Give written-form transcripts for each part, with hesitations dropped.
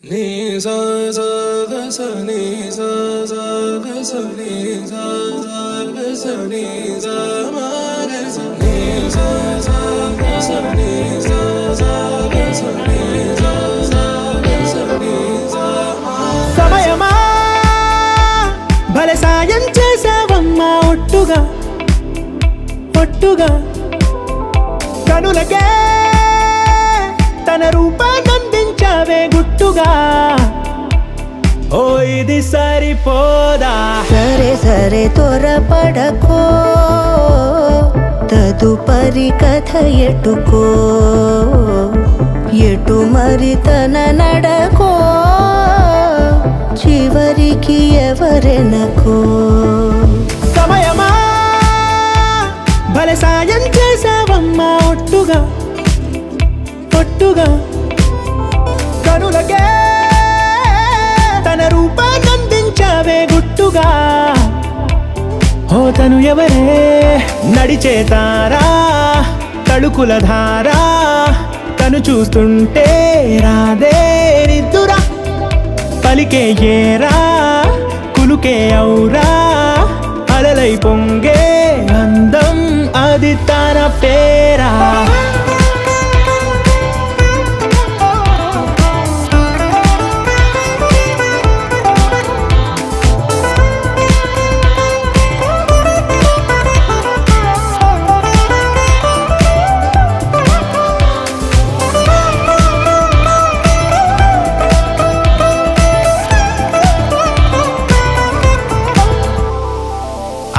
నీ సా సా గ స నీ సా సా గ స నీ సా సా గ స నీ సా మా గ స నీ సా సా గ స నీ సా సా గ స నీ సా సా గ స నీ సా మా సమయమా భలే సాయం చేసావమ్మా ఒట్టుగా ఒట్టుగా కనులకే తన రూపాన్నందించావే గుట్టుగా ఓ ఇది సరిపోదా సరే సరే త్వరపడకో తదుపరి కథ ఎటుకో ఎటు మరి తన నడకో చివరికి ఎవరెనకో సమయమా భలే సాయం చేసావమ్మా ఒట్టుగా ఒట్టుగా కనులకే తన రూపాన్నందించావే గుట్టుగా ఓ తను ఎవరే నడిచే తారా తళుకుల ధారా తను చూస్తుంటే రాదే నిద్దురా పలికే ఏరా కులుకే ఔరా అలలై పొంగే అందం అది తన పేరా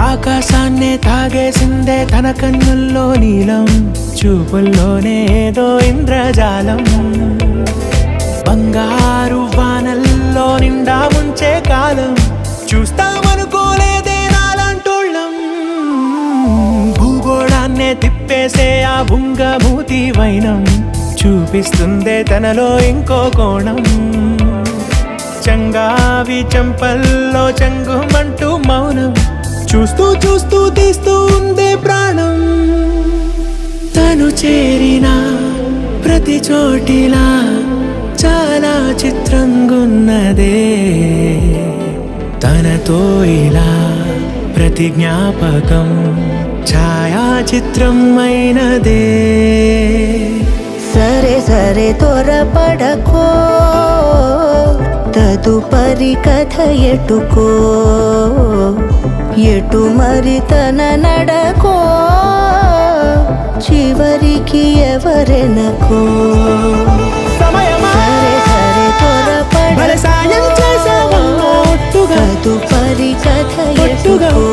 ఆకాశాన్నే తాగేసిందే తన కన్నుల్లో నీలం చూపుల్లోనే ఏదో ఇంద్రజాలం బంగారు వానల్లో నిండా ముంచే కాలం చూస్తామనుకోలేదే నాలాంటోళ్ళం భూగోళాన్నే తిప్పేసే ఆ బుంగమూతి వైనం చూపిస్తుందే తనలో ఇంకో కోణం చంగావి చంపల్లో చంగుమంటూ మౌనం చూస్తూ చూస్తూ తీస్తూ ఉందే ప్రాణం తను చేరిన ప్రతి చోటిలా చాలా చిత్రంగున్నదే తనతో ఇలా ప్రతి జ్ఞాపకం ఛాయాచిత్రం అయినదే సరే సరే త్వరపడకో తదుపరి కథ ఎటుకో ఎటు మరి తన నడకో చివరికి ఎవరెనకో సమయమా సరే సరే భలే సాయం చేసావమ్మా ఒట్టుగా తదుపరి కథ ఒట్టుగా ఎటుకో